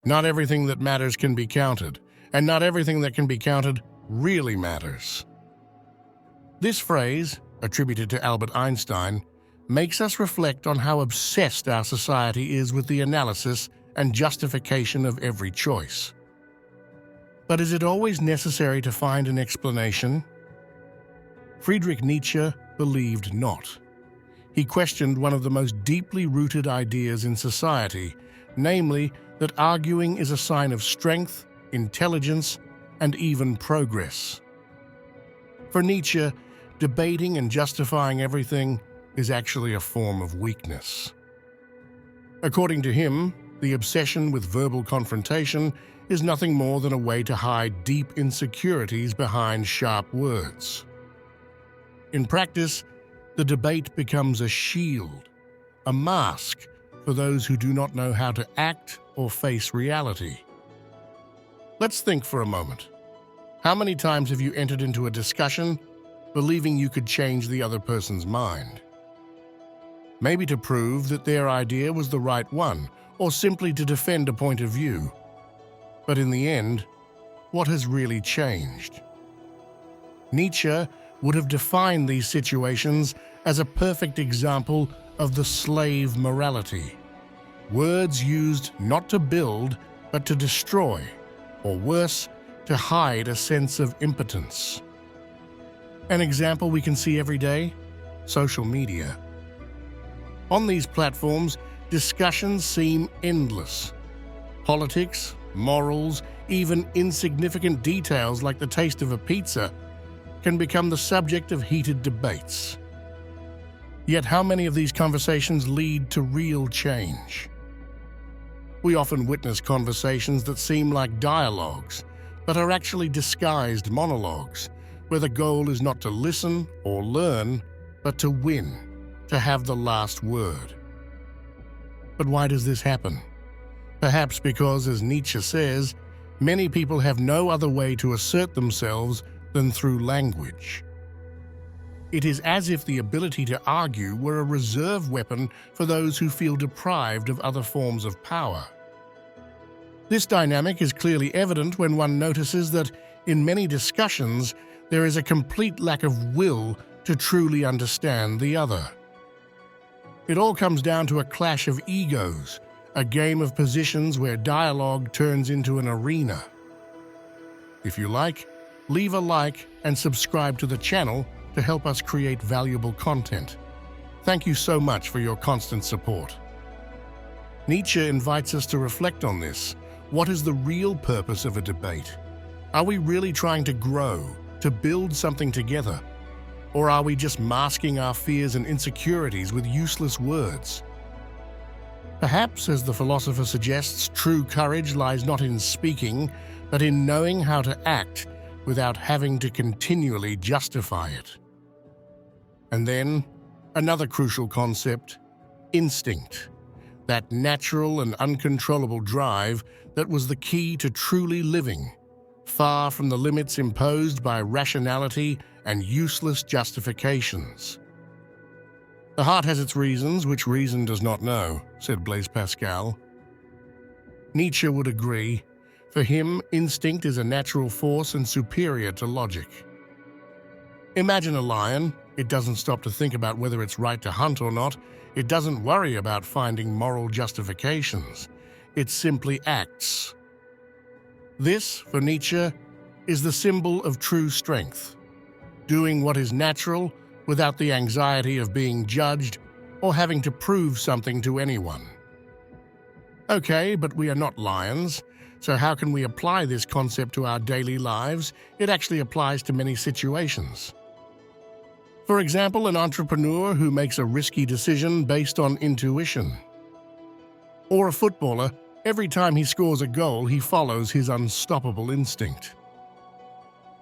Not everything that matters can be counted, and not everything that can be counted really matters. This phrase, attributed to Albert Einstein, makes us reflect on how obsessed our society is with the analysis and justification of every choice. But is it always necessary to find an explanation? Friedrich Nietzsche believed not. He questioned one of the most deeply rooted ideas in society, namely that arguing is a sign of strength, intelligence, and even progress. For Nietzsche, debating and justifying everything is actually a form of weakness. According to him, the obsession with verbal confrontation is nothing more than a way to hide deep insecurities behind sharp words. In practice, the debate becomes a shield, a mask for those who do not know how to act or face reality. Let's think for a moment. How many times have you entered into a discussion believing you could change the other person's mind? Maybe to prove that their idea was the right one, or simply to defend a point of view. But in the end, what has really changed? Nietzsche would have defined these situations as a perfect example of the slave morality. Words used not to build, but to destroy, or worse, to hide a sense of impotence. An example we can see every day? Social media. On these platforms, discussions seem endless. Politics, morals, even insignificant details like the taste of a pizza can become the subject of heated debates. Yet how many of these conversations lead to real change? We often witness conversations that seem like dialogues, but are actually disguised monologues, where the goal is not to listen or learn, but to win, to have the last word. But why does this happen? Perhaps because, as Nietzsche says, many people have no other way to assert themselves than through language. It is as if the ability to argue were a reserve weapon for those who feel deprived of other forms of power. This dynamic is clearly evident when one notices that, in many discussions, there is a complete lack of will to truly understand the other. It all comes down to a clash of egos, a game of positions where dialogue turns into an arena. If you like, leave a like and subscribe to the channel to help us create valuable content. Thank you so much for your constant support. Nietzsche invites us to reflect on this. What is the real purpose of a debate? Are we really trying to grow, to build something together? Or are we just masking our fears and insecurities with useless words? Perhaps, as the philosopher suggests, true courage lies not in speaking, but in knowing how to act without having to continually justify it. And then, another crucial concept, instinct. That natural and uncontrollable drive that was the key to truly living, far from the limits imposed by rationality and useless justifications. The heart has its reasons, which reason does not know, said Blaise Pascal. Nietzsche would agree. For him, instinct is a natural force and superior to logic. Imagine a lion. It doesn't stop to think about whether it's right to hunt or not. It doesn't worry about finding moral justifications. It simply acts. This, for Nietzsche, is the symbol of true strength. Doing what is natural without the anxiety of being judged or having to prove something to anyone. Okay, but we are not lions, so how can we apply this concept to our daily lives? It actually applies to many situations. For example, an entrepreneur who makes a risky decision based on intuition. Or a footballer, every time he scores a goal, he follows his unstoppable instinct.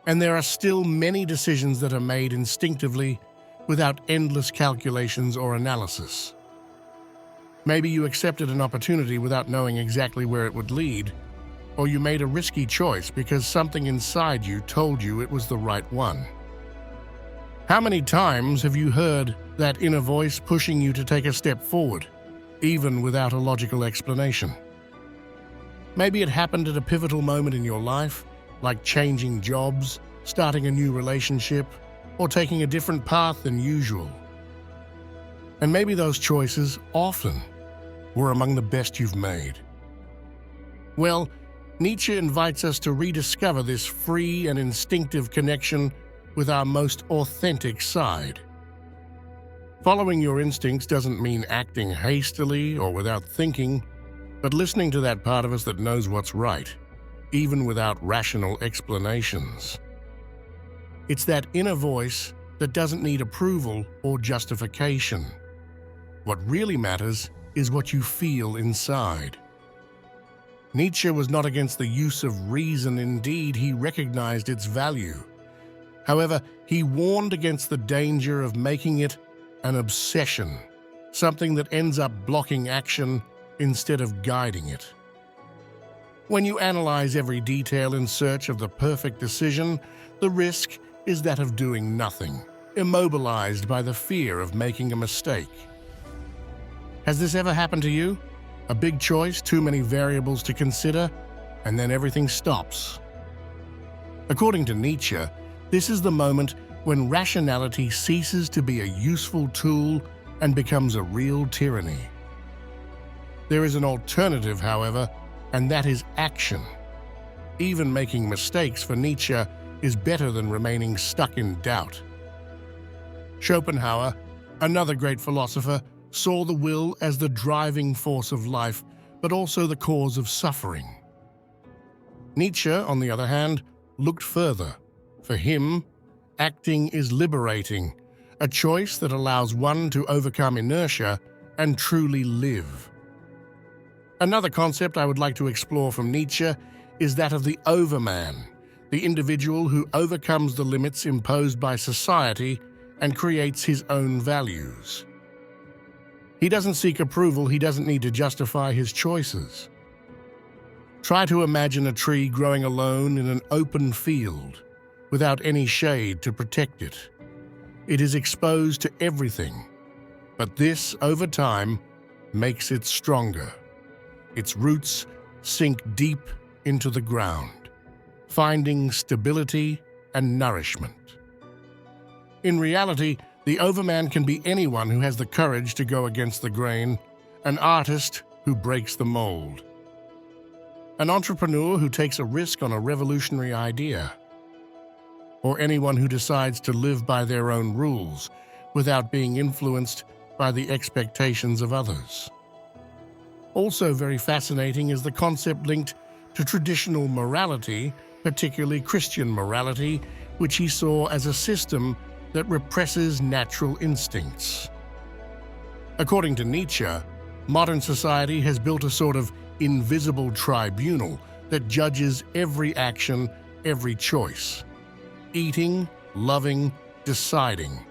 And there are still many decisions that are made instinctively without endless calculations or analysis. Maybe you accepted an opportunity without knowing exactly where it would lead, or you made a risky choice because something inside you told you it was the right one. How many times have you heard that inner voice pushing you to take a step forward, even without a logical explanation? Maybe it happened at a pivotal moment in your life, like changing jobs, starting a new relationship, or taking a different path than usual. And maybe those choices often were among the best you've made. Well, Nietzsche invites us to rediscover this free and instinctive connection with our most authentic side. Following your instincts doesn't mean acting hastily or without thinking, but listening to that part of us that knows what's right, even without rational explanations. It's that inner voice that doesn't need approval or justification. What really matters is what you feel inside. Nietzsche was not against the use of reason. Indeed, he recognized its value. However, he warned against the danger of making it an obsession, something that ends up blocking action instead of guiding it. When you analyze every detail in search of the perfect decision, the risk is that of doing nothing, immobilized by the fear of making a mistake. Has this ever happened to you? A big choice, too many variables to consider, and then everything stops. According to Nietzsche, this is the moment when rationality ceases to be a useful tool and becomes a real tyranny. There is an alternative, however, and that is action. Even making mistakes for Nietzsche is better than remaining stuck in doubt. Schopenhauer, another great philosopher, saw the will as the driving force of life, but also the cause of suffering. Nietzsche, on the other hand, looked further. For him, acting is liberating, a choice that allows one to overcome inertia and truly live. Another concept I would like to explore from Nietzsche is that of the overman, the individual who overcomes the limits imposed by society and creates his own values. He doesn't seek approval, he doesn't need to justify his choices. Try to imagine a tree growing alone in an open field, without any shade to protect it. It is exposed to everything, but this, over time, makes it stronger. Its roots sink deep into the ground, finding stability and nourishment. In reality, the overman can be anyone who has the courage to go against the grain, an artist who breaks the mold, an entrepreneur who takes a risk on a revolutionary idea, or anyone who decides to live by their own rules without being influenced by the expectations of others. Also very fascinating is the concept linked to traditional morality, particularly Christian morality, which he saw as a system that represses natural instincts. According to Nietzsche, modern society has built a sort of invisible tribunal that judges every action, every choice. Eating, loving, deciding.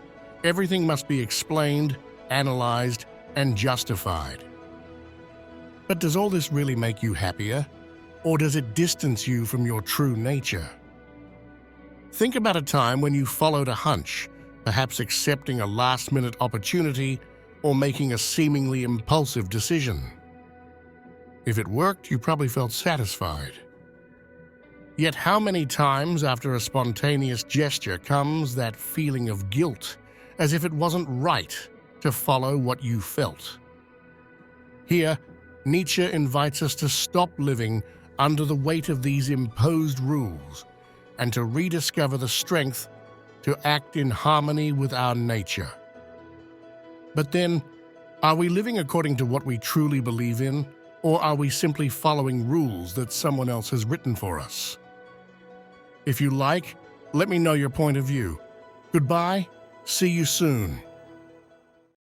Everything must be explained, analyzed, and justified. But does all this really make you happier? Or does it distance you from your true nature? Think about a time when you followed a hunch, perhaps accepting a last-minute opportunity or making a seemingly impulsive decision. If it worked, you probably felt satisfied. Yet how many times after a spontaneous gesture comes that feeling of guilt, as if it wasn't right to follow what you felt? Here, Nietzsche invites us to stop living under the weight of these imposed rules and to rediscover the strength to act in harmony with our nature. But then, are we living according to what we truly believe in, or are we simply following rules that someone else has written for us? If you like, let me know your point of view. Goodbye, see you soon.